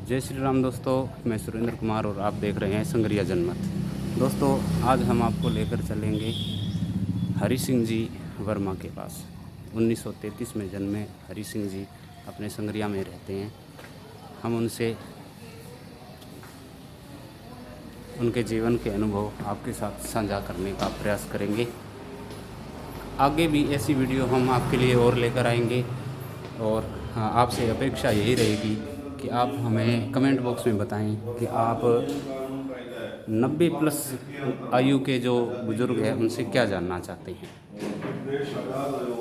जय श्री राम दोस्तों, मैं सुरेंद्र कुमार और आप देख रहे हैं संगरिया जनमत। दोस्तों, आज हम आपको लेकर चलेंगे हरि सिंह जी वर्मा के पास। 1933 में जन्मे हरि सिंह जी अपने संगरिया में रहते हैं। हम उनसे उनके जीवन के अनुभव आपके साथ साझा करने का प्रयास करेंगे। आगे भी ऐसी वीडियो हम आपके लिए और लेकर आएंगे और आपसे अपेक्षा यही रहेगी कि आप हमें कमेंट बॉक्स में बताएं कि आप 90 प्लस आयु के जो बुज़ुर्ग हैं उनसे क्या जानना चाहते हैं। देश आजाद हुयो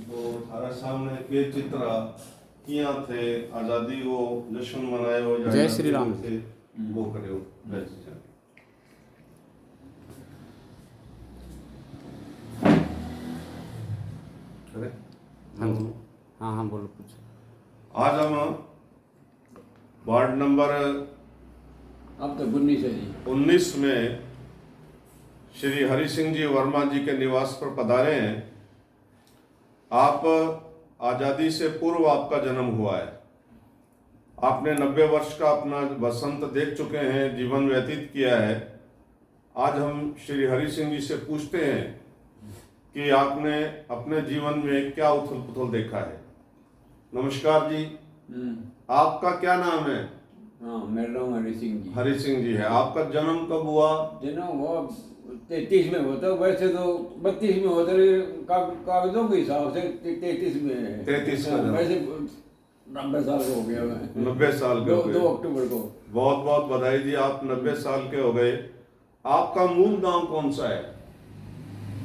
तो थारे सामने के चित्र किया थे आजादी वो जश्न मनायो या जय श्री राम थे वो करो। हाँ जी, हाँ बोलो कुछ। आज हम वार्ड नंबर अब तो 19 है जी। 19 में श्री हरि सिंह जी वर्मा जी के निवास पर पधारे हैं। आप आज़ादी से पूर्व आपका जन्म हुआ है। आपने 90 वर्ष का अपना बसंत देख चुके हैं, जीवन व्यतीत किया है। आज हम श्री हरि सिंह जी से पूछते हैं कि आपने अपने जीवन में क्या उथल पुथल देखा है। नमस्कार जी, आपका क्या नाम है? हाँ, मेरा नाम हरि सिंह जी। हरि सिंह जी है। आपका जन्म कब हुआ? जन्म हुआ 33 में होता, वैसे तो 32 में होता, लेकिन कागजों के हिसाब से 33 में है। 33 का जन्म। वैसे 90 साल का हो गया मैं। 90 साल के हो गए। 2 अक्टूबर को। बहुत बहुत बधाई जी, आप 90 साल के हो गए। आपका मूल गांव कौन सा है?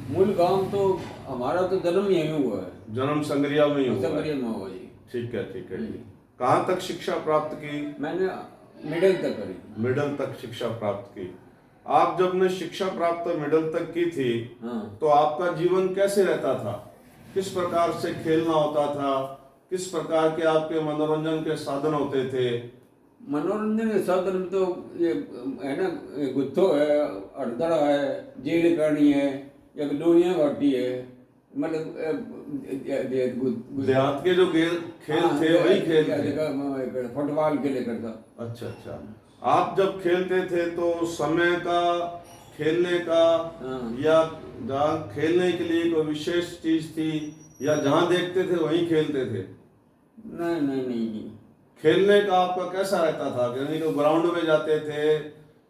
मूल गांव तो हमारा तो जन्म यहीं हुआ है। जन्म संगरिया में ही हुआ है। संगरिया में हुआ जी। ठीक है जी। कहाँ तक शिक्षा प्राप्त की? मैंने मिडिल तक करी। मिडिल तक शिक्षा प्राप्त की। आप जब ने शिक्षा प्राप्त मिडिल तक की थी, हाँ। तो आपका जीवन कैसे रहता था? किस प्रकार से खेलना होता था? किस प्रकार के आपके मनोरंजन के साधन होते थे? मनोरंजन के साधन में तो ये है ना, गुत्थो है, अड़दड़ा है, जेल करनी है, एक डोरियाँ घाटी है, मतलब देहात के जो खेल थे वही खेल थे। फुटबॉल खेले करता। अच्छा। आप जब खेलते थे तो समय का, खेलने का, या जहाँ खेलने के लिए कोई विशेष चीज थी, या जहाँ देखते थे वहीं खेलते थे? नहीं। खेलने का आपका कैसा रहता था? यानी कि ग्राउंड में जाते थे,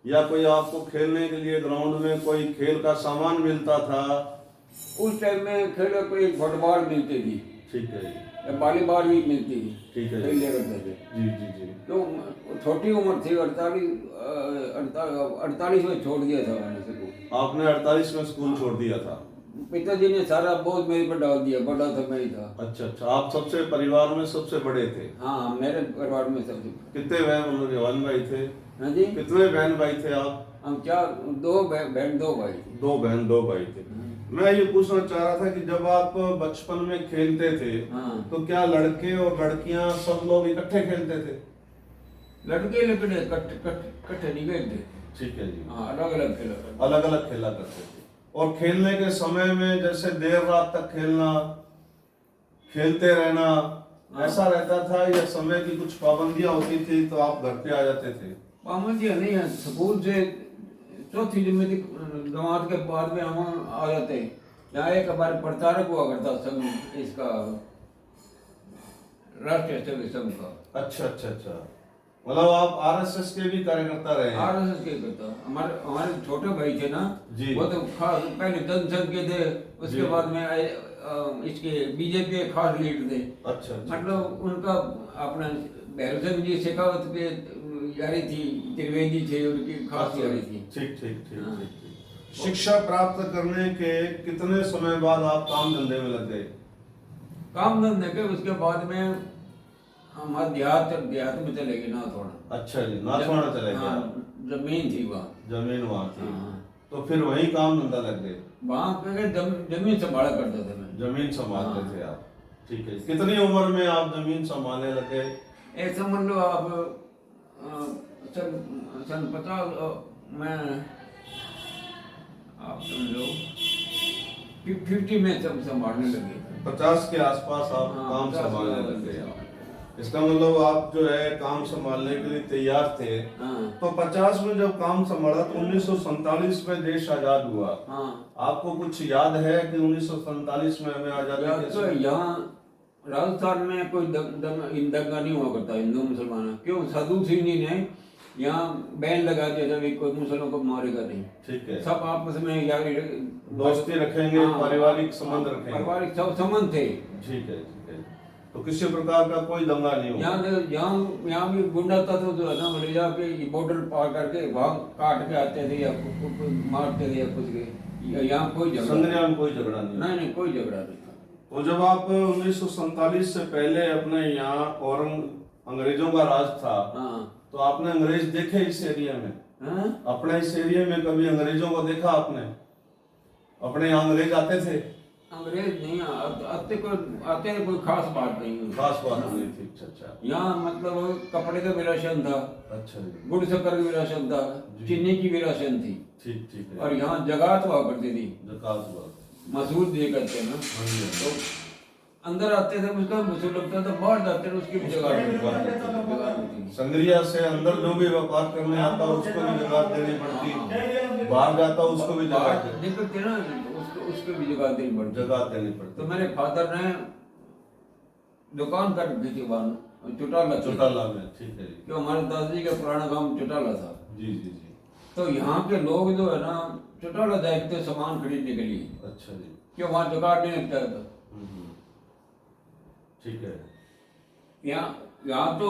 या कोई आपको खेलने के लिए ग्राउंड में कोई खेल का सामान मिलता था? उस टाइम में खेल कोई फुटबॉल मिलती थी। ठीक है जी। वॉलीबॉल भी मिलती थी। ठीक है खेल करते थे जी। तो छोटी उम्र थी, 48 में छोड़ दिया था मैंने स्कूल। आपने 48 में स्कूल छोड़ दिया था? पिताजी ने सारा बोझ मेरे पर डाल दिया, बड़ा था मैं ही था। अच्छा। आप सबसे परिवार में सबसे बड़े थे? हाँ, मेरे परिवार में सबसे। कितने बहन भाई थे? हाँ जी। कितने बहन भाई थे आप? हम 4, 2 बहन 2 भाई। 2 बहन 2 भाई थे। मैं ये पूछना चाह रहा था कि जब आप बचपन में खेलते थे, तो क्या लड़के और लड़कियां सब लोग इकट्ठे खेलते थे? लड़के इकट्ठे नहीं खेलते। ठीक है जी। हाँ, अलग अलग खेला करते थे। और खेलने के समय में जैसे देर रात तक खेलना, खेलते रहना, ऐसा रहता था, या समय की कुछ पाबंदियां होती थी तो आप घर पे आ जाते थे? पाबंदियां नहीं है। स्कूल से चौथी जमात के बाद में हम आ जाते। यहाँ एक बार प्रचारक हुआ करता संघ, इसका राष्ट्रीय सेवक संघ का। अच्छा। मतलब आप आरएसएस के भी कार्यकर्ता रहे हैं? आरएसएस के करता। हमारे छोटे भाई थे ना जी। वो तो खास पहले जनसंघ के थे, उसके बाद में इसके बीजेपी के खास लीडर थे। अच्छा। मतलब उनका अपना भैरव सिंह जी शेखावत के यारी थी, त्रिवेदी थे, उनकी खास यारी थी। ठीक। शिक्षा प्राप्त करने के कितने समय बाद आप काम धंधे में लग गए? काम धंधे के उसके बाद में हम देहात में चले गए ना थोड़ा। अच्छा जी, नाथवाड़ा चले गए। जमीन थी वहाँ। जमीन वहाँ थी। तो फिर वही काम धंधा लग गए? वहाँ पे जमीन संभाला करता था मैं। जमीन संभालते थे आप? ठीक है। कितनी उम्र में आप जमीन संभालने लगे? ऐसा समझ लो आप सन 50 में, आप समझ लो 50 में सब संभालने लगे। 50 के आसपास आप काम 50 संभालने लगे। इसका मतलब आप जो है काम संभालने के लिए तैयार थे। हाँ तो 50 में जब काम संभाला तो 1947 में देश आजाद हुआ। हाँ। आपको कुछ याद है कि 1947 में हमें आजादी या कैसे? तो यहाँ राजस्थान में कोई दंगा नहीं हुआ करता हिंदू मुसलमान। क्यों? साधु सिंह जी ने यहाँ बैन लगा दिया था भी कोई मुसलमान को मारेगा नहीं। ठीक है, सब आपस में यार दोस्ती रखेंगे, हाँ, पारिवारिक संबंध रखेंगे। पारिवारिक सब संबंध थे। ठीक है, ठीक है। तो किसी प्रकार का कोई दंगा नहीं हुआ। यहाँ भी गुंडा तत्व जो है ना ले जाके बॉर्डर पार करके वहाँ काट के आते थे या मारते थे या कुछ के। यहाँ कोई झगड़ा संग्राम में कोई झगड़ा नहीं। नहीं, कोई झगड़ा नहीं था। तो जब आप 1947 से पहले अपने यहाँ और अंग्रेजों का राज था, हाँ तो आपने अंग्रेज देखे इस एरिया में? हाँ? अपने इस एरिया में कभी अंग्रेजों को देखा आपने? अपने यहाँ अंग्रेज आते थे? अंग्रेज नहीं आते कोई खास बात नहीं हुई। खास बात नहीं थी। अच्छा अच्छा। यहाँ मतलब कपड़े का भी राशन था, अच्छा जी। गुड़ शक्कर का भी राशन था, चीनी की भी राशन थी। ठीक ठीक है। और यहाँ जगात हुआ करती थी, जकात हुआ। मसूद दिए करते हैं ना। हाँ जी, हाँ तो अंदर आते थे उसका वसूल लगता था, बाहर जाते थे उसकी भी जगह होती थी। संग्रिया से अंदर जो भी व्यापार करने आता उसको भी जगह देनी पड़ती, बाहर जाता उसको भी जगह निकलते ना उसको भी जगह देनी पड़ती। जगह देनी पड़ती। तो मेरे फादर ने दुकान कर दी थी वहाँ चौटाला में। ठीक है जी। क्यों? हमारे दादाजी का पुराना गांव चौटाला था। जी जी जी। तो यहाँ के लोग जो है ना चौटाला जाते थे सामान खरीदने के लिए। अच्छा जी। क्यों? वहाँ जुगाड़ नहीं लगता था। ठीक है। यहाँ तो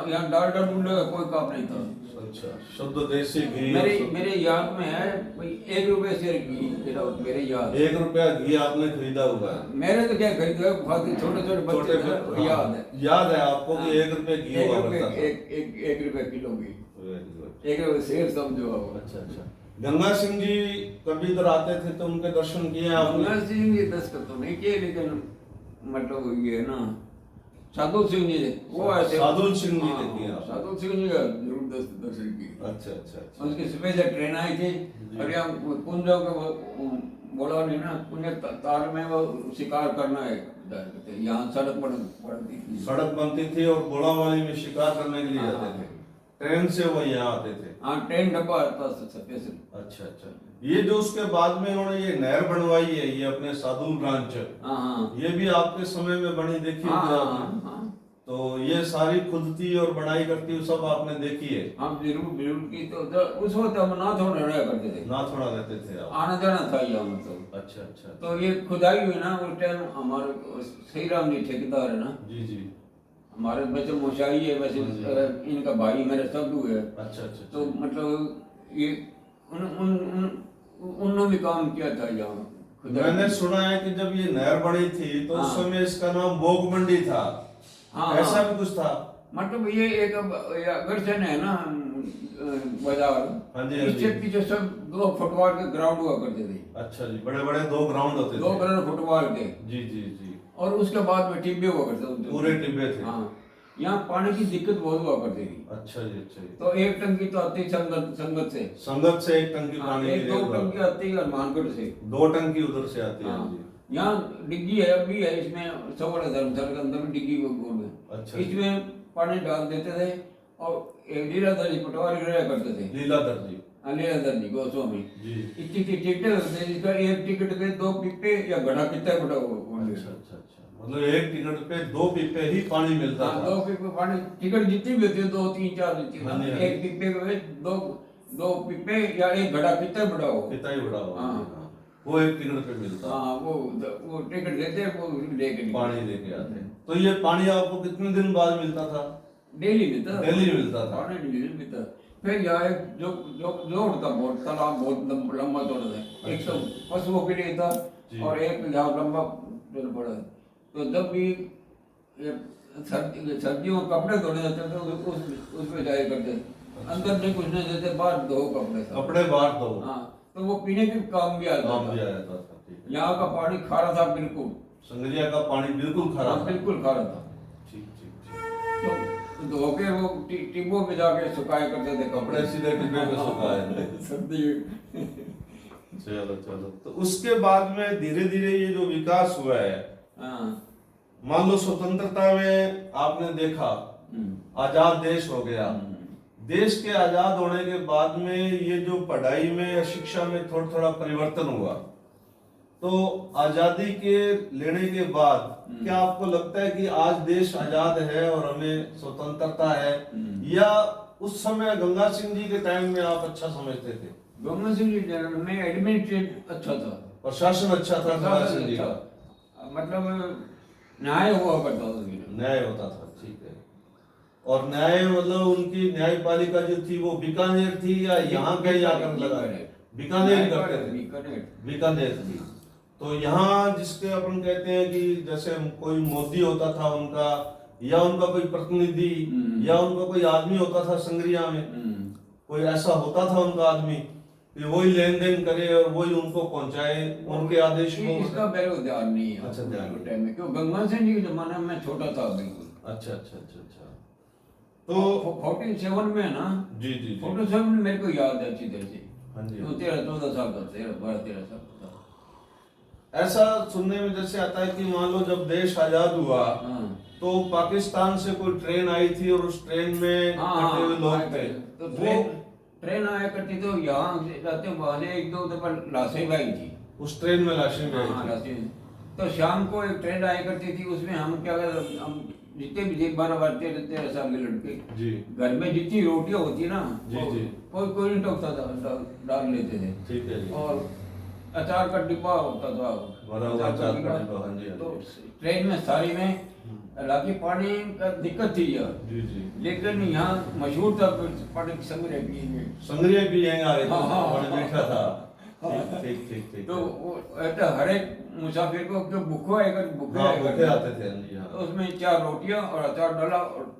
यहाँ डालडा डूलने का कोई काम नहीं था। अच्छा, शुद्ध देसी घी। मेरे याद में है भाई 1 रुपए से घी मेरे याद। 1 रुपया घी आपने खरीदा हुआ है? मेरे तो क्या खरीदा, छोटे छोटे बच्चे थे, याद है। याद है आपको कि 1 रुपये घी हुआ करता था? 1 रुपए किलो घी, 1 रुपए शेर समझो। अच्छा अच्छा। गंगा सिंह जी कभी इधर आते थे तो उनके दर्शन किए आपने? गंगा सिंह जी दस्तखत तो नहीं किए, लेकिन मतलब ये है ना साधु सिंह जी वो आए थे। साधु सिंह जी ने किया? साधु सिंह जी का जरूर दर्शन किया। अच्छा अच्छा अच्छा। उनकी स्पेशल ट्रेन आई थी और यहाँ कुंजों के बोला नहीं ना, कुंज तार में वो शिकार करना है, यहाँ सड़क पड़ती थी। सड़क बनती थी और बोलावाली में शिकार करने के लिए जाते थे। ट्रेन से वो यहाँ आते थे? हाँ, ट्रेन डब्बा आता स्पेशल। अच्छा अच्छा। ये जो उसके बाद में उन्होंने ये नहर बनवाई है, ये अपने साधु ब्रांच, हाँ ये भी आपके समय में बनी देखी हाँ होगी हाँ आपने? हाँ तो ये सारी खुदती और बनाई करती सब आपने देखी है? हम जरूर की। तो उस वक्त हम ना थोड़ा रहा करते थे, ना थोड़ा रहते थे आप? आना जाना था यहाँ मतलब। अच्छा अच्छा। तो ये खुदाई हुई ना उस टाइम, हमारे श्री राम जी ठेकेदार है ना, जी जी। हमारे वैसे मोशाई है, वैसे इनका भाई मेरे सब्बू है। अच्छा अच्छा। तो मतलब ये उन्होंने भी काम किया था यहाँ। मैंने सुना है कि जब ये नहर बनी थी तो उस समय इसका नाम भोग मंडी था। हाँ ऐसा भी कुछ था? मतलब ये एक अग्रसेन है ना बाजार, हाँ जी, इससे पीछे सब 2 फुटबॉल के ग्राउंड हुआ करते थे। अच्छा जी, बड़े बड़े 2 ग्राउंड होते थे? 2 ग्राउंड फुटबॉल के। जी जी जी। और उसके बाद में टिब्बे हुआ करते थे, पूरे टिब्बे थे? हाँ। यहाँ पानी की दिक्कत बहुत हुआ करती थी। अच्छा जी अच्छा जी। तो एक टंकी तो आती संगत से। संगत से एक टंकी पानी की? 2 टंकी आती है और मानगढ़ से 2 टंकी उधर से आती है। यहाँ डिग्गी है अभी है, इसमें सवाड़ा धर्मशाला के अंदर में डिग्गी को गोल में। अच्छा। इसमें पानी डाल देते थे और एक लीलाधर जी पटवारी रहा करते थे। लीलाधर जी? लीलाधर जी गोस्वामी जी। इतनी टिकटें होते हैं, जिसका एक टिकट पे 2 पिप्पे या घड़ा कितना बड़ा हो। अच्छा अच्छा अच्छा। मतलब एक टिकट पे 2 पिप्पे ही पानी मिलता था? 2 पिप्पे पानी, टिकट जितनी भी होती है 2 3 4 होती है, एक पिप्पे में 2 पिप्पे या एक घड़ा कितना बड़ा हो, कितना ही बड़ा हो, हाँ, वो एक टिकट पे मिलता। हाँ, वो टिकट देते हैं, वो लेके पानी लेके आते हैं। तो ये पानी आपको कितने दिन बाद मिलता था? डेली मिलता। डेली मिलता था? पानी डेली मिलता। फिर यहाँ एक जो जोड़ था, बहुत तालाब बहुत लंबा जोड़ था। एक तो पशुओं के लिए था और एक यहाँ लंबा जोड़ पड़ा। तो जब भी सर्दियों में कपड़े धोने जाते थे उसमें जाया करते, अंदर नहीं कुछ नहीं देते, बाहर धो कपड़े बाहर धो। हाँ, तो वो पीने के काम भी आता था। यहाँ का पानी खारा था बिल्कुल। संगरिया का पानी बिल्कुल खारा था? बिल्कुल खारा था। ठीक ठीक ठीक। तो धो के वो टिब्बों में जाके सुखाया करते थे कपड़े, सीधे टिब्बे में सुखाए सर्दी। चलो चलो। तो उसके बाद में धीरे धीरे ये जो विकास हुआ है, हाँ, मान लो स्वतंत्रता में आपने देखा आजाद देश हो गया, देश के आजाद होने के बाद में ये जो पढ़ाई में या शिक्षा में थोड़ा थोड़ा परिवर्तन हुआ, तो आजादी के लेने के बाद क्या आपको लगता है कि आज देश आजाद है और हमें स्वतंत्रता है, या उस समय गंगा सिंह जी के टाइम में आप अच्छा समझते थे? गंगा सिंह जी में एडमिनिस्ट्रेट अच्छा था, प्रशासन अच्छा था गंगा सिंह जी का, मतलब न्याय हुआ करता था, न्याय होता था, ठीक है। और न्याय मतलब उनकी न्यायपालिका जो थी वो बीकानेर थी या यहाँ कहीं आकर लगा? बीकानेर करते थे, बीकानेर थी। तो यहाँ जिसके अपन कहते हैं कि जैसे कोई मोदी होता था उनका, या उनका कोई प्रतिनिधि, या उनका कोई आदमी होता था संग्रिया में, कोई ऐसा होता था उनका आदमी कि वही लेन देन करे और वही उनको पहुंचाए उनके आदेश को? इसका मेरे को ध्यान नहीं है। अच्छा, ध्यान नहीं। टाइम में क्यों गंगा सिंह जी के जमाने में छोटा था बिल्कुल। अच्छा अच्छा अच्छा अच्छा। तो 47 में है ना? जी जी जी। 47 में मेरे को याद है अच्छी तरह से। हाँ जी। तो 13-14 साल का, 12-13 साल का था। ऐसा सुनने में जैसे आता है कि मान लो जब देश आजाद हुआ तो पाकिस्तान से कोई ट्रेन आई थी और उस ट्रेन में कटे हुए लोग थे, तो वो ट्रेन आया करती तो यहाँ जाते वहां से 1-2 दफा लाशें आई थी उस ट्रेन में लाशें गई हाँ, थी। लाशें। तो शाम को एक ट्रेन आया करती थी, उसमें हम क्या करते, हम जितने भी थे 12-13 साल के लड़के जी घर में जितनी रोटियां होती है ना, जी जी, कोई कोई नहीं टोकता था, डाल लेते थे। ठीक है जी। और अचार का डिब्बा होता था, भरा हुआ अचार का डिब्बा, हाँ जी हाँ तो जी। ट्रेन में सारी में, हालांकि पानी का दिक्कत थी यार, जी जी। लेकिन यहाँ मशहूर था पानी की संग्रह पिए। संग्रिया भी यहीं आ रहे थे, हाँ, हाँ, बड़े हाँ, मीठा था। हाँ। ठीक ठीक ठीक ठीक। तो वो ऐसा हर एक मुसाफिर को जो भूखा आएगा, हाँ, भूखे आते थे, हाँ जी हाँ। तो उसमें 4 रोटियां और अचार डाला और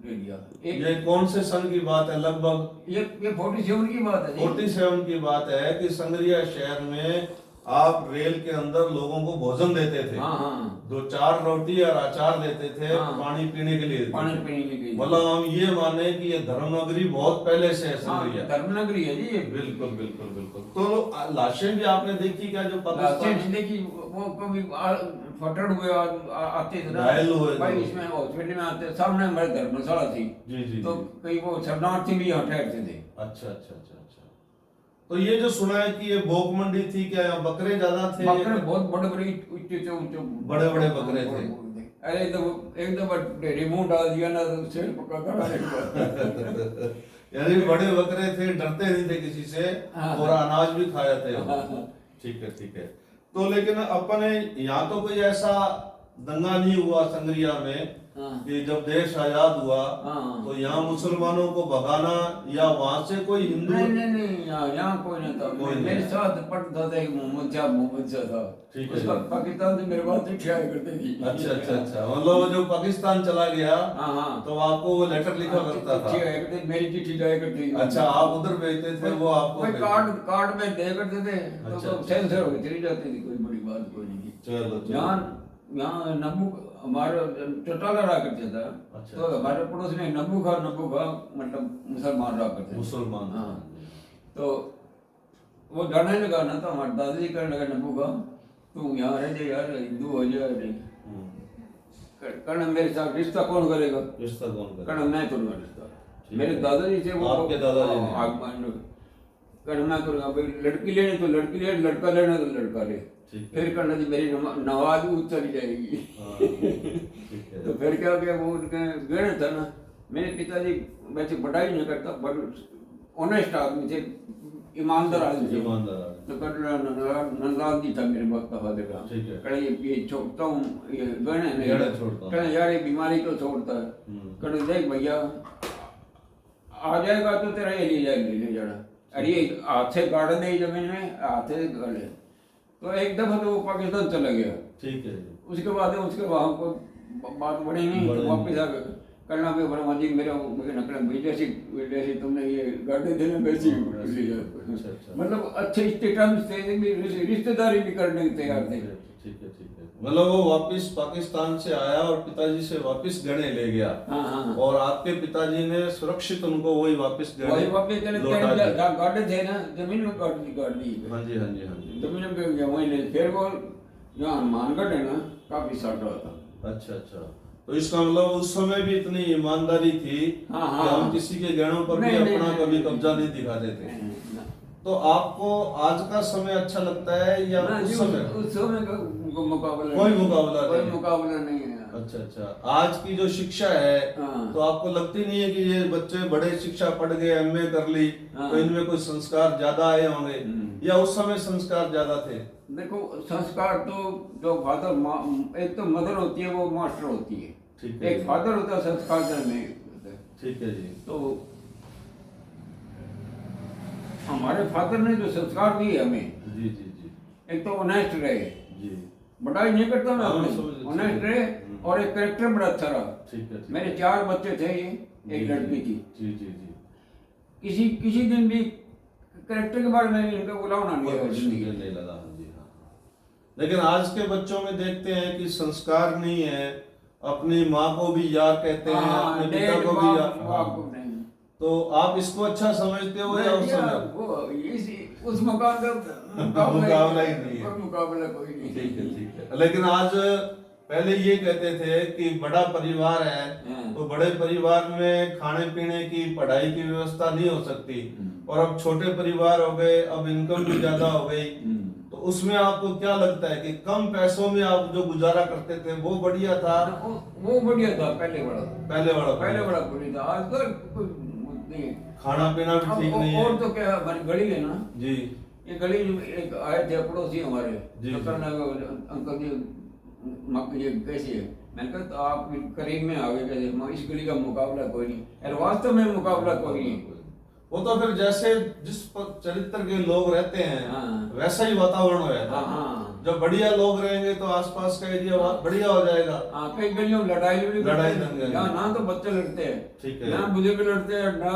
दे दिया। ये कौन से सन की बात है? लगभग ये 47 की बात है जी। 47 की बात है कि संग्रिया शहर में आप रेल के अंदर लोगों को भोजन देते थे। हाँ हाँ, 2-4 रोटी और अचार देते थे, हाँ। पानी पीने के लिए देते पानी थे। पीने के लिए। मतलब हम ये माने कि ये धर्मनगरी बहुत पहले से है हाँ, संग्रिया। धर्मनगरी है जी ये। बिल्कुल बिल्कुल बिल्कुल। तो लाशें भी आपने देखी क्या जो पाकिस्तान लाशें देखी, वो कभी फटड़ हुए आते थे ना, घायल हुए थे। भाई इसमें हॉस्पिटल में आते, सामने हमारे धर्मशाला थी, जी जी तो जी। कई वो शरणार्थी भी यहाँ ठहरते थे। अच्छा अच्छा अच्छा अच्छा। तो ये जो सुना है कि ये भोग मंडी थी, क्या यहाँ बकरे ज्यादा थे? बकरे बहुत बड़े बड़े ऊंचे ऊंचे बड़े-बड़े बकरे थे। अरे एक दफा रिमोट डाल दिया ना तो सिर पकड़ कर यानी बड़े बकरे थे, डरते नहीं थे किसी से, हाँ। और अनाज भी खा जाते हो। हाँ। ठीक है ठीक है। तो लेकिन अपने यहाँ तो कोई ऐसा दंगा नहीं हुआ संग्रिया में हाँ। कि जब देश आजाद हुआ हाँ। तो यहाँ मुसलमानों को भगाना या वहां से कोई हिंदू? नहीं, यहाँ कोई नहीं था। कोई नहीं। मेरे साथ पढ़ता था एक मोहम्मद शाह था, ठीक है। उसका पाकिस्तान से मेरे बात चिट्ठी आया करती थी। अच्छा अच्छा अच्छा। मतलब वो जो पाकिस्तान चला गया हाँ हाँ, तो आपको वो लेटर लिखा करता चिट्ठी था? आया करती, मेरी चिट्ठी जाया करती थी। अच्छा, आप उधर भेजते थे, वो आपको कोई भेजते? कार्ड में दे करते थे, तो अच्छा, सेंसर हो चली जाती थी, कोई बड़ी बात कोई नहीं थी। चलो चलो। यहाँ नब्बू हमारा चौटाला रहा करता था, अच्छा, तो हमारे पड़ोस में नब्बू खा मतलब मुसलमान रहा करते थे। मुसलमान। हाँ, तो वो जाने लगा ना, तो हमारे दादाजी कहने लगा नब्बू का तू यहाँ रह जाए यार, हिंदू हो जाए नहीं। कहना मेरे साथ रिश्ता कौन करेगा? रिश्ता कौन करेगा? कहना मैं करूँगा रिश्ता। ठीक मेरे है। दादाजी थे वो, आपके दादाजी ने? कहना मैं करूँगा भाई, लड़की लेने तो लड़की ले, लड़का लेना तो लड़का ले। ठीक है। फिर कहना जी मेरी नवाज भी चली जाएगी। हाँ, ठीक है। तो फिर क्या हो गया, वो उनके गहने था ना, मेरे पिताजी वैसे पढ़ाई नहीं करता पर ऑनेस्ट आदमी थे, ईमानदार आदमी थे। ईमानदार। तो नंदलाल जी था मेरे वक्त का फादर का। ठीक है। कहना ये छोड़ता हूँ, ये गहने नहीं गहने छोड़ता हूँ। कहना यार ये बीमारी तो छोड़ता है। कहना देख भैया आ जाएगा तो तेरा ये ले जाना, अरे ये हाथ से गाड़ दे जमीन में, हाथ से गाड़े। तो एक दफा तो वो पाकिस्तान चला गया। ठीक है। उसके बाद वहाँ को बात बढ़ी नहीं, तो वापिस आ गए। करना भी ब्रह्मा जी मेरा नकल जैसी तुमने ये गाड़ी देने वैसी अच्छा। मतलब अच्छे स्टेटस थे, रिश्तेदारी भी करने के तैयार थे। ठीक है ठीक है। मतलब वो वापस पाकिस्तान से आया और पिताजी से वापस गहने ले गया। हाँ हाँ, और आपके पिताजी ने सुरक्षित उनको वही वापस वही वापिस लौटा दिया। गाड़ी थे ना, जमीन में गाड़ दी। हाँ जी हाँ जी हाँ जी। जमीन में वहीं ले। फिर वो यहाँ हनुमानगढ़ है ना, काफी साटा था। अच्छा अच्छा, तो इसका मतलब उस समय भी इतनी ईमानदारी थी हाँ, कि हाँ। हम किसी के गहनों पर भी नहीं, नहीं, अपना नहीं, कभी नहीं, कब्जा नहीं नहीं, दिखाते थे। नहीं, नहीं, तो आपको आज का समय अच्छा लगता है या ना जी, उस समय? उस समय का मुकाबला कोई नहीं है। मुकाबला कोई नहीं है। मुकाबला नहीं है। अच्छा अच्छा, आज की जो शिक्षा है हाँ। तो आपको लगती नहीं है कि ये बच्चे बड़े शिक्षा पढ़ गए, एमए कर ली, हाँ। तो इनमें कोई संस्कार ज्यादा आए होंगे, हम्म। या उस समय संस्कार ज्यादा थे? देखो, संस्कार तो जो फादर, एक तो मदर होती है, वो मास्टर होती है। ठीक है एक जी। फादर होता है संस्कार देने होता है। ठीक है जी। तो हमारे फादर ने जो संस्कार दिए हमें, जी जी जी एक तो ऑनेस्ट रहे, जी। बड़ाई नहीं करता मैं हाँ, अपनी, समझ गया, ऑनेस्ट ठीक है। रहे, और एक करेक्टर बड़ा अच्छा रहा। ठीक है, ठीक मेरे है। 4 बच्चे थे, ये एक जी, लड़की थी। जी जी जी। किसी दिन भी करेक्टर के बारे में इनका बुलाना नहीं कोई है कुछ जिंदगी। नहीं लगा, हाँ जी, हाँ हाँ। लेकिन आज के बच्चों में देखते हैं कि संस्कार नहीं है, अपनी माँ को भी यार कहते हैं, हाँ, अपने पिता डैड, को भी बाप, यार। बाप को हाँ। नहीं। तो आप इसको अच्छा समझते हो या उस समय? वो उस मुकाबला मुकाबला ही नहीं है। कोई मुकाबला कोई नहीं। ठीक है, ठीक है। लेकिन आज पहले ये कहते थे कि बड़ा परिवार है हाँ। तो बड़े परिवार में खाने पीने की, पढ़ाई की व्यवस्था नहीं हो सकती, और अब छोटे परिवार हो गए, अब इनकम भी ज्यादा हो गई, तो उसमें आपको क्या लगता है कि कम पैसों में आप जो गुजारा करते थे वो बढ़िया था? वो बढ़िया था, पहले बड़ा पहले बड़ा बढ़िया था। आजकल कोई नहीं है। खाना पीना भी ठीक नहीं है। और तो क्या, हमारी गली है ना, जी ये गली जो एक आए थे पड़ोसी हमारे, जी, तो जी। करना अंकल जी, ये कैसी है? मैंने कहा तो आप करीब में आ गए, कैसे? इस गली का मुकाबला कोई नहीं, अरे वास्तव में मुकाबला कोई नहीं। वो तो फिर जैसे जिस चरित्र के लोग रहते हैं, हाँ। वैसा ही वातावरण हो जाता हाँ, है। हाँ। जब बढ़िया लोग रहेंगे तो आसपास का एरिया बढ़िया हो जाएगा। हाँ, कई गलियों में लड़ाई भी लड़ाई करते दंगे हैं। यहाँ ना तो बच्चे लड़ते हैं, ठीक है। ना बुजुर्ग लड़ते हैं, ना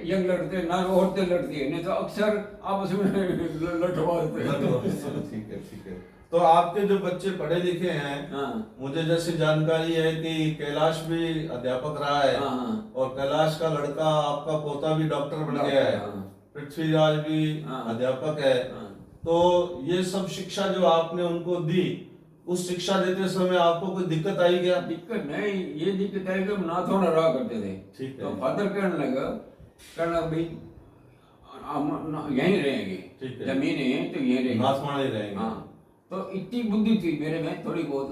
यंग लड़ते हैं, ना औरतें लड़ती है, नहीं तो अक्सर आपस में लठवाते हैं। ठीक है, ठीक है। तो आपके जो बच्चे पढ़े लिखे हैं, हाँ। मुझे जैसी जानकारी है कि कैलाश भी अध्यापक रहा है, हाँ, हाँ। और कैलाश का लड़का आपका पोता भी डॉक्टर बन गया है, हाँ। पृथ्वीराज भी हाँ। अध्यापक है। हाँ। तो ये सब शिक्षा जो आपने उनको दी, उस शिक्षा देते समय आपको कोई दिक्कत आई क्या? दिक्कत नहीं, ये दिक्कत है कि हम ना थोड़ा रहा करते थे। ठीक है। तो फादर कहने लगा, कहना भाई हम यहीं रहेंगे, ठीक है। जमीन है तो यहीं रहेंगे, नाथमाणे रहेंगे। हाँ। तो इतनी बुद्धि थी मेरे में थोड़ी बहुत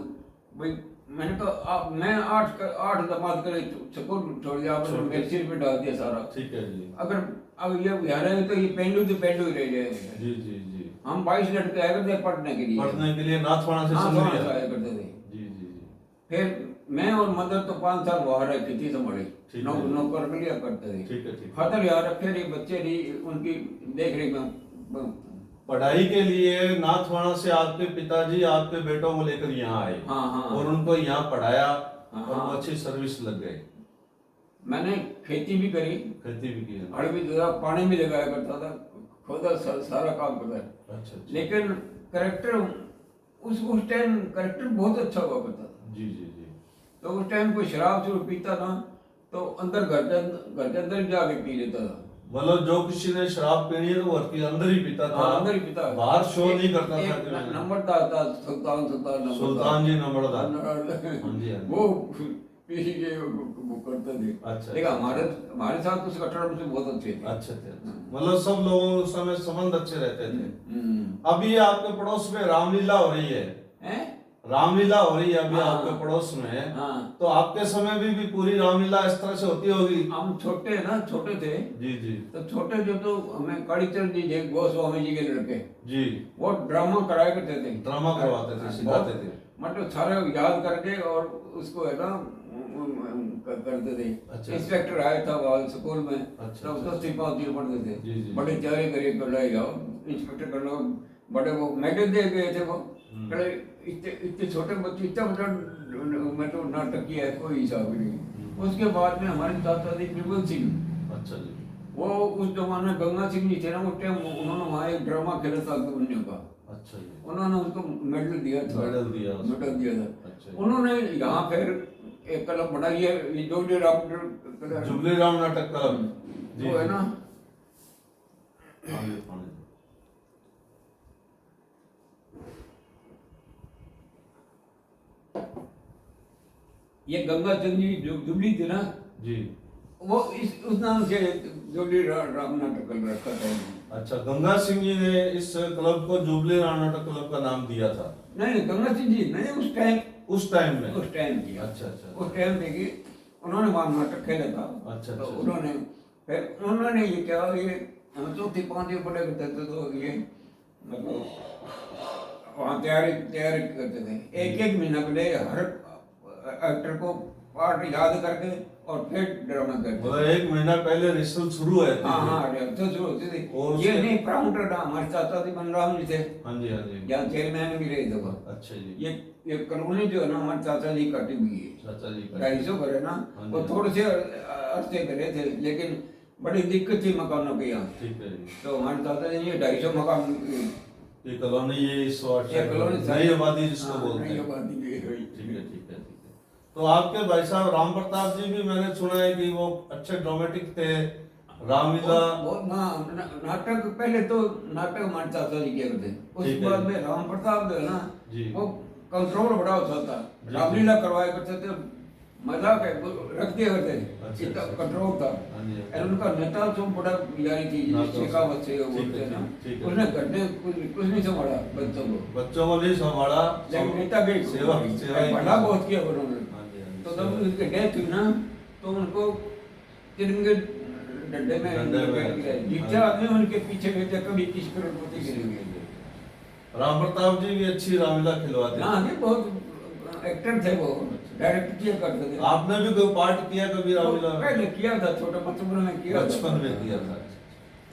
भाई। मैंने कहा मैं 8 जमात करे स्कूल छोड़ दिया, आपने मेरे सिर पे डाल दिया सारा। ठीक है जी। अगर अब ये यहाँ रहेंगे तो ये पेंडू तो पेंडू ही रह जाएंगे। जी जी जी। हम 22 लड़के आए करते पढ़ने के लिए, पढ़ने के लिए नाथवाड़ा से हाँ, समझ वहाँ से गया। आया करते थे। जी जी जी। फिर मैं और मदर तो 5 साल बाहर है, खेती संभाली, ठीक है। नौकर के लिया करते थे। ठीक है, ठीक है। फादर यहाँ रखे रही, बच्चे रही, उनकी देख रेख में। पढ़ाई के लिए नाथवाड़ा से आपके पिताजी आपके बेटों को लेकर यहाँ आए, हाँ, हाँ। और उनको यहाँ पढ़ाया, हाँ, और वो हाँ। अच्छी सर्विस लग गए। मैंने खेती भी करी, खेती भी की है। हड़ भी दिया, पानी भी लगाया करता था, खुदा सारा काम करता था। अच्छा अच्छा। लेकिन करेक्टर उस टाइम करेक्टर बहुत अच्छा हुआ करता था। जी जी जी। तो उस टाइम कोई शराब से पीता ना, तो अंदर घर के अंदर ही जाके पी लेता था। मतलब जो किसी ने शराब पीनी है तो वो घर के अंदर ही पीता था। हाँ, अंदर ही पीता। बाहर शो नहीं करता था एक कि मैंने- नंबरदार था, सुल्तान सुल्तान जी नंबरदार। नंबरदार। हाँ जी, हाँ जी। वो पी के वो करते थे। अच्छा, लेकिन अच्छा। हमारे साथ उसका टर्म से बहुत अच्छे थे। अच्छे थे। मतलब सब लोगों उस समय संबंध अच्छे रहते थे। हम्म। अभी आपके पड़ोस में रामलीला हो रही है, हैं? रामलीला हो रही है अभी हाँ। आपके पड़ोस में। हाँ। तो आपके समय भी पूरी रामलीला इस तरह से होती होगी? हम छोटे थे। जी जी तो छोटे जो तो हमें कालीचरण जी जय गोस्वामी जी के लड़के, जी। वो ड्रामा कराया करते थे। ड्रामा करवाते थे, सिखाते थे। मतलब सारे याद करके और उसको है ना करते थे। अच्छा। इंस्पेक्टर आया था वहाँ स्कूल में, अच्छा, तो अच्छा। उसको सिपाही पढ़ते थे। जी, जी, बड़े चेहरे करे कर लाई जाओ, इंस्पेक्टर कर लो, बड़े वो मेडल दे गए थे वो। कहे इतने छोटे बच्चे इतना बड़ा मतलब नाटक किया है, कोई हिसाब नहीं। उसके बाद में हमारे चाचा थे निर्मल सिंह। अच्छा जी। वो उस जमाने में गंगा सिंह जी थे ना, उस टाइम उन्होंने वहाँ एक ड्रामा खेला था अभिमन्यु का। अच्छा जी। उन्होंने उसको मेडल दिया था। मेडल दिया उसको। मेडल दिया था। अच्छा। उन्होंने यहाँ फिर एक क्लब बनाई है, ये जुबली राम जुबली राम नाटक क्लब। जी, वो है जी। ना। आगे पानी। ये गंगा चंद जी जो दुबली थी ना, जी। वो उस नाम से जुबली राम नाटक क्लब रखा था। अच्छा, गंगा सिंह जी ने इस क्लब को जुबली राम नाटक क्लब का नाम दिया था? नहीं, गंगा सिंह जी नहीं, उस टाइम में किया। अच्छा अच्छा। उस टाइम पे कि उन्होंने वहाँ नाटक खेला था। अच्छा, तो अच्छा। उन्होंने फिर उन्होंने ये क्या, ये हम चौथी पांचवी पढ़े करते थे, तो ये मतलब वहाँ तैयारी करते थे। एक महीना पहले हर एक्टर को पार्ट याद करके और फिर ड्रामा करते थे। मतलब 1 महीना पहले रिहर्सल शुरू है? हाँ, रिहर्सल शुरू होती थी। और ये नहीं, प्रमोटर ना हमारे चाचा जी बनराम जी थे, हाँ जी हाँ जी। यहाँ चेयरमैन भी रहे थे वो। अच्छा जी। ये कॉलोनी जो है ना, हमारे चाचा जी कटी हुई है। चाचा जी का 250 घर है ना, हाँ वो जी। थोड़े से अरसे करे थे, लेकिन बड़ी दिक्कत थी मकानों की यहाँ। ठीक है जी। तो हमारे चाचा जी ये 250 मकान, ये कॉलोनी, ये इस वार्ड ये कॉलोनी नई आबादी जिसको हाँ, बोलते नई हैं। आबादी की हुई। ठीक है ठीक है ठीक है। तो आपके भाई साहब राम प्रताप जी भी मैंने सुना है कि वो अच्छे ड्रामेटिक थे, रामलीला। बहुत नाटक, पहले तो नाटक हमारे चाचा जी किया करते, ठीक उसके है। बाद में राम प्रताप जो है ना, जी। वो कंट्रोल बड़ा होता था। जी। रामलीला करवाया करते थे, मजाक रख दिया करते, अच्छा, इतना अच्छा। कंट्रोल था। हाँ जी, हाँ जी। और उनका नेता तो बड़ा यारी थी, नेता शेखावत से वो ठीक है, बोलते हैं ना, ठीक है। उसने घटने कुछ नहीं संभाला बच्चों को, बच्चों को नहीं संभाला, लेकिन नेता के सेवा ही भला की। बहुत किया उन्होंने। हाँ जी, हाँ जी, तो सेवा। जब उनकी डेथ हुई ना, तो उनको तिरंगे डंडे में डंडे में, जितना हाँ। आदमी उनके पीछे भेजा, कभी 21 करोड़पति के लिए। राम प्रताप जी भी अच्छी रामलीला खिलवाते ना, ये बहुत एक्टर थे वो, डायरेक्ट किया करते थे। आपने भी कोई पार्ट किया कभी रामलीला में? पहले किया था, छोटे बचपन में किया था। बचपन में किया था।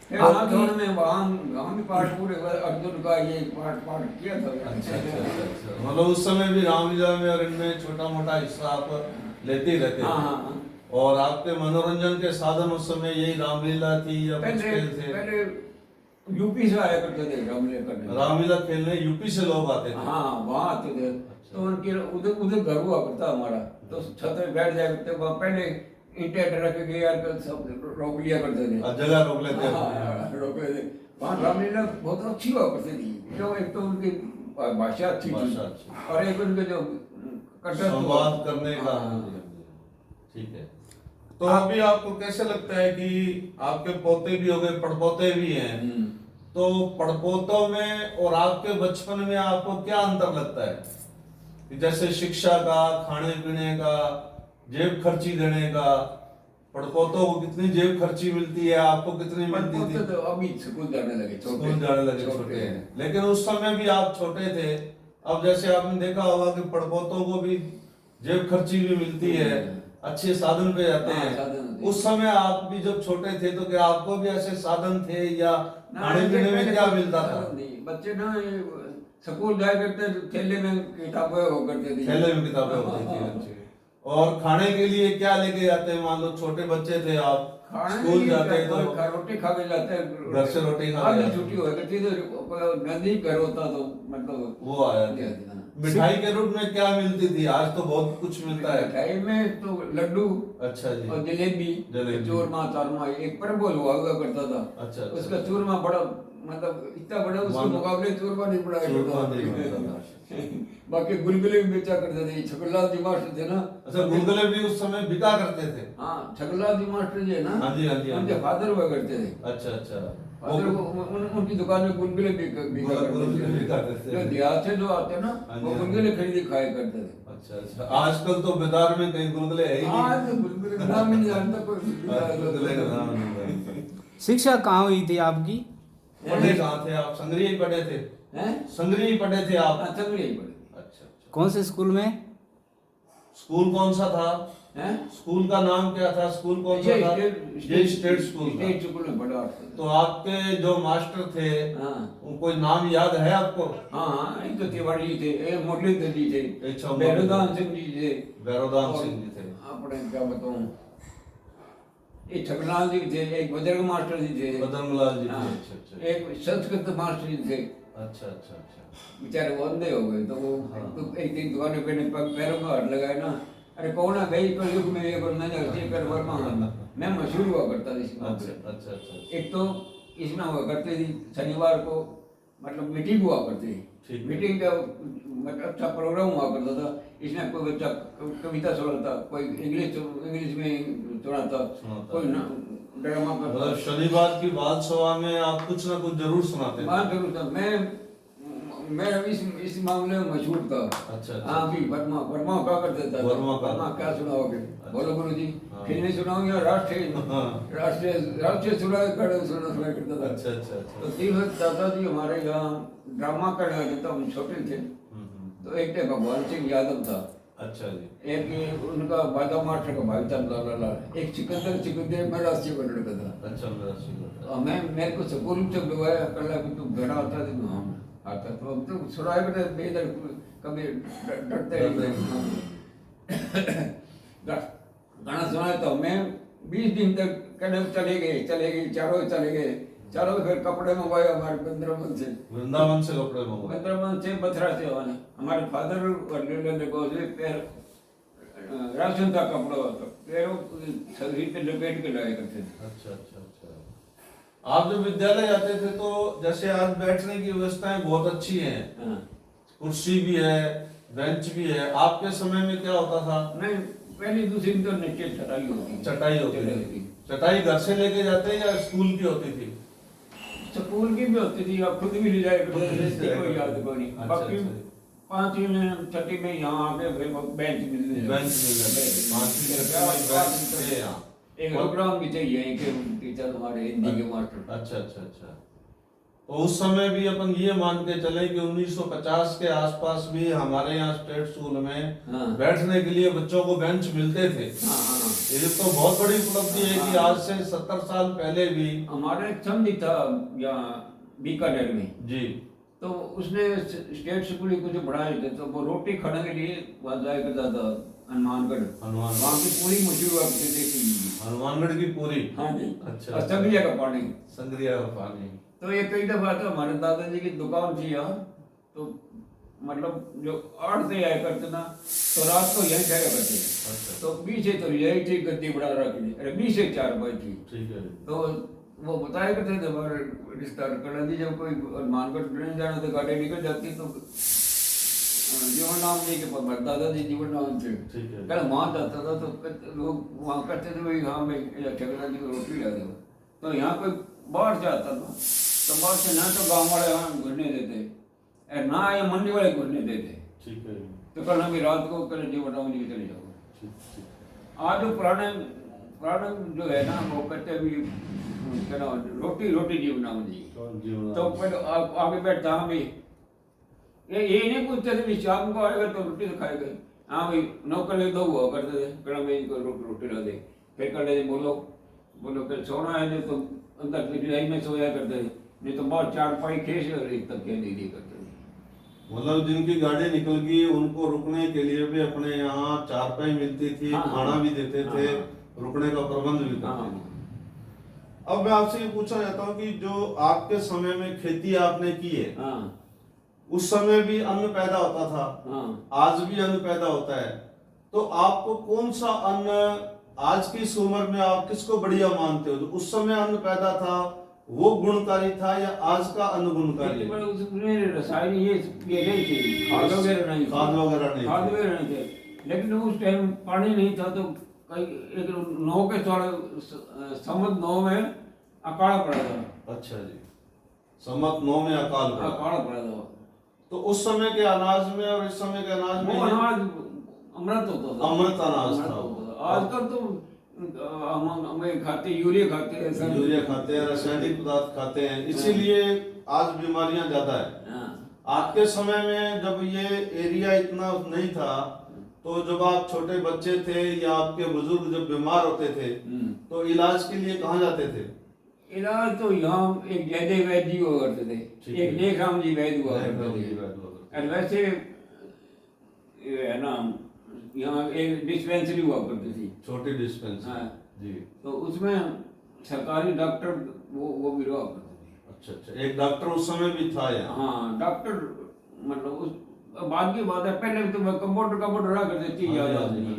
फिर लॉकडाउन में वहाँ भी पार्ट पूरे अर्जुन का ये पार्ट किया था। अच्छा अच्छा अच्छा। मतलब उस समय भी रामलीला में और इनमें छोटा मोटा हिस्सा आप लेते ही रहते हाँ थे। हाँ हाँ। और आपके मनोरंजन के साधन उस समय यही रामलीला थी या कुछ खेल थे? पहले यूपी से आया करते थे रामलीला करने। रामलीला खेलने यूपी से लोग आते थे? हाँ, वहाँ आते थे। तो उनके उधर घर हुआ करता हमारा, तो छत पे बैठ जाया करते, वहाँ पहले ईंटें रख के यार सब रोक लिया करते थे। जगह रोक लेते थे। हाँ, रोक लेते। वहाँ रामलीला बहुत अच्छी हुआ करती थी, जो एक तो उनकी भाषा अच्छी थी, भाषा अच्छी। और एक उनके जो संवाद करने का। हाँ। ठीक है। तो अभी आपको कैसे लगता है कि आपके पोते भी हो गए, पड़पोते भी हैं, तो पड़पोतों में और आपके बचपन में आपको क्या अंतर लगता है? कि जैसे शिक्षा का, खाने पीने का, जेब खर्ची देने का, पड़पोतों को कितनी जेब खर्ची मिलती है, आपको कितनी मिलती थी? तो अभी स्कूल जाने लगे, स्कूल जाने लगे, छोटे हैं, लेकिन उस समय भी आप छोटे थे। अब जैसे आपने देखा होगा कि पड़पोतों को भी जेब खर्ची भी मिलती है, अच्छे साधन पे जाते हाँ, हैं। साधन होते हैं। उस समय आप भी जब छोटे थे तो क्या आपको भी ऐसे साधन थे या खाने पीने में क्या मिलता था? बच्चे ना स्कूल जाया करते, थैले में किताबें हो करते थे, थैले में किताबें होती थी अच्छी। और खाने के लिए क्या लेके जाते हैं? मान लो छोटे बच्चे थे आप, स्कूल जाते तो रोटी खा के जाते हैं, घर से रोटी खा के जाते। छुट्टी हो करती तो नजदीक घर होता तो मतलब वो आया था। मिठाई के रूप में क्या मिलती थी? आज तो बहुत कुछ मिलता है। मिठाई में तो लड्डू अच्छा जी। और जलेबी, चूरमा चारमा, एक परबोल हुआ करता था। अच्छा। उसका चूरमा बड़ा, मतलब इतना बड़ा, उसके मुकाबले चूरमा नहीं बड़ा था। बाकी गुलगुले भी बेचा करते थे। छकुललाल जी मास्टर थे ना। अच्छा, गुलगुले भी उस समय बिका करते थे? हाँ, छकुललाल जी मास्टर जी है ना, हाँ जी हाँ जी। उनके फादर हुआ करते थे। अच्छा अच्छा। उनकी दुकान में गुलगुले बिका करते थे। जो देहात से जो आते ना, वो गुलगुले खरीद खाया करते थे। अच्छा अच्छा। आजकल तो बाजार में कहीं गुलगुले है ही नहीं। आज तो गुलगुले का नाम ही नहीं जानता कोई। गुलगुले का नाम नहीं जानता। शिक्षा कहाँ हुई थी आपकी? पढ़े कहाँ थे आप? संगरी ही पढ़े थे? संगरी ही पढ़े थे आप? संगरी ही पढ़े। अच्छा अच्छा। कौन से स्कूल में? स्कूल कौन सा था? स्कूल का नाम क्या था? स्कूल कौन सा था? ये स्टेट स्कूल था। स्टेट स्कूल में पढ़ा। तो आपके जो मास्टर थे, कोई नाम याद है आपको? हाँ, एक तो तिवारी जी थे, मुरलीधर जी थे, अच्छा, भैरवदान सिंह जी थे। भैरवदान सिंह जी थे। अपने क्या बताऊं, एक छगलाल जी थे, एक बजरंग मास्टर जी थे, बजरंगलाल जी थे। हाँ, अच्छा अच्छा। एक संस्कृत मास्टर जी थे। अच्छा अच्छा अच्छा। बेचारे वो अंधे हो गए, तो वो एक दिन दुकान पे पैरों में हाथ लगाए ना, अरे कौन है भाई, कलयुग में ये मैंने कर वर्मा मैं मशहूर हुआ करता था इस बात से। अच्छा अच्छा अच्छा। एक तो इसमें हुआ करती थी शनिवार को मतलब मीटिंग हुआ करती ठीक है। मीटिंग का मतलब अच्छा प्रोग्राम हुआ करता था। इसमें कोई बच्चा कविता सुनाता, कोई इंग्लिश में सुनाता, कोई ड्रामा करता। मतलब शनिवार की बाल सभा में आप कुछ ना कुछ जरूर सुनाते थे। बात जरूर था। मैं इस मामले में मशहूर था। अच्छा, हाँ भी वर्मा क्या करते था, वर्मा क्या सुनाओगे? बोलो गुरु जी, हाँ। फिल्में सुनाओ या राष्ट्रीय सुना करता था। अच्छा। तो 3 दादाजी हमारे यहाँ ड्रामा करने आते थे, हम छोटे थे। तो एक तो भगवान सिंह यादव था, अच्छा जी। एक उनका बादा मास्टर का भाई था लाला, एक सिकंदर मैं राष्ट्रीय का लड़का था। अच्छा, मेरा स्वीकार। मेरे को स्कूल से बुलवाया, कल तू घर आता था, तो हम आता तो अब तो सुनाए बता बेदर कभी डरते गाना सुनाया। तो मैं 20 दिन तक कदम चले गए चारों फिर कपड़े मंगवाए हमारे वृंदावन से कपड़े मंगवाए। वृंदावन से बथरा से हमारे फादर को पैर राशन का कपड़ा होता, पैरों शरीर पे लपेट के लाया करते थे। अच्छा। आप जब विद्यालय जाते थे तो जैसे आज बैठने की व्यवस्थाएं बहुत अच्छी हैं, हाँ। कुर्सी भी है, बेंच भी है। आपके समय में क्या होता था? नहीं, पहली दूसरी दिन तो नीचे चटाई होती चटाई होती थी। चटाई घर से लेके जाते या स्कूल की होती थी? स्कूल की भी होती थी, अब खुद भी ले जाए कोई याद को नहीं। अच्छा, बाकी 5वीं में 6वीं में यहाँ आके फिर बेंच मिलने एक प्रोग्राम भी चाहिए कि टीचर हमारे हिंदी के मास्टर। अच्छा। तो उस समय भी अपन ये मान के चले कि 1950 के आसपास भी हमारे यहाँ स्टेट स्कूल में बैठने के लिए बच्चों को बेंच मिलते थे। ये तो बहुत बड़ी उपलब्धि है कि आज से 70 साल पहले भी। हमारे एक समझी था यहाँ बीकानेर में जी, तो उसने स्टेट स्कूल कुछ पढ़ाए थे, तो वो रोटी खाने के लिए वहाँ जाया करता था हनुमानगढ़। वहाँ की पूरी मशहूर आपने देखी, हनुमानगढ़ की पूरी। हाँ जी। अच्छा। संगरिया का पानी। तो ये कई दफा तो हमारे दादाजी की दुकान थी यहाँ, तो मतलब जो आड़ते आया करते ना, तो रात को यहीं ठहरा करते। अच्छा। तो पीछे तो यही थी गद्दी बड़ा रखी, अरे 20 से 4 बाई थी। ठीक है। तो वो बताया करते थे हमारे रिश्तेदार कड़ा जी, जब कोई हनुमानगढ़ ट्रेन जाना तो गाड़ी निकल जाती, तो जीवन नाम जी के पर दादाजी जीवन नाम थे। कल वहाँ जाता था तो लोग वहाँ कहते थे भाई हाँ भाई ठेकेदार जी को रोटी ला दो। तो यहाँ कोई बाहर से आता था तो बाहर से ना तो गाँव वाले यहाँ घुसने देते, ना ये मंडी वाले घुसने देते। ठीक है। तो कल हमें रात को कल जीवन राम जी चले जाओ। आज जो पुराने जो है ना वो कहते भी क्या नाम रोटी जीवन राम जी। तो पहले आगे बैठता हाँ भाई ये नहीं पूछते थे शाम को आएगा तो रोटी तो खाएगा। हाँ भाई नौकर ले 2 हुआ करते थे, कड़ा भाई को रोटी ला दे। फिर कड़े बोलो फिर सोना है नहीं तो अंदर पिछलाई में सोया करते थे, नहीं तो बहुत 4 पाई खेस और एक तक दे दी करते थे। मतलब जिनकी गाड़ी निकल गई उनको रुकने के लिए भी अपने यहाँ 4 पाई मिलती थी। खाना भी देते थे। रुकने का प्रबंध भी करते थे। अब मैं आपसे ये पूछना चाहता हूँ कि जो आपके समय में खेती आपने की है, उस समय भी अन्न पैदा होता था, आज भी अन्न पैदा होता है, तो आपको कौन सा अन्न आज की इस उम्र में आप किसको बढ़िया मानते हो? तो उस समय अन्न पैदा था वो गुणकारी था या आज का अन्न गुणकारी? उसमें रसायन ये नहीं थे, खाद वगैरह नहीं थे। लेकिन उस टाइम पानी नहीं था तो कई एक 9 के संवत 9 में अकाल पड़ा था। अच्छा जी, संवत 9 में अकाल पड़ा था। तो उस समय के अनाज में और इस समय के अनाज में अनाज अमृत होता था। अमृत अनाज था। आजकल तो हम खाते यूरिया खाते हैं, रासायनिक पदार्थ खाते हैं, इसीलिए आज बीमारियां ज्यादा है। आपके समय में जब ये एरिया इतना नहीं था, तो जब आप छोटे बच्चे थे या आपके बुजुर्ग जब बीमार होते थे तो इलाज के लिए कहाँ जाते थे? इलाज तो यहाँ एक जयदेव वैद्य जी हुआ करते थे, एक नेकराम जी वैद्य हुआ करते थे, और वैसे है ना यहाँ एक डिस्पेंसरी हुआ करती थी, छोटी डिस्पेंसरी। हाँ जी। तो उसमें सरकारी डॉक्टर वो भी हुआ करते थे। अच्छा, एक डॉक्टर उस समय भी था यहाँ? हाँ, डॉक्टर मतलब उस बाद की बात है, पहले तो कंपाउंडर रहा करते थी, याद आदमी।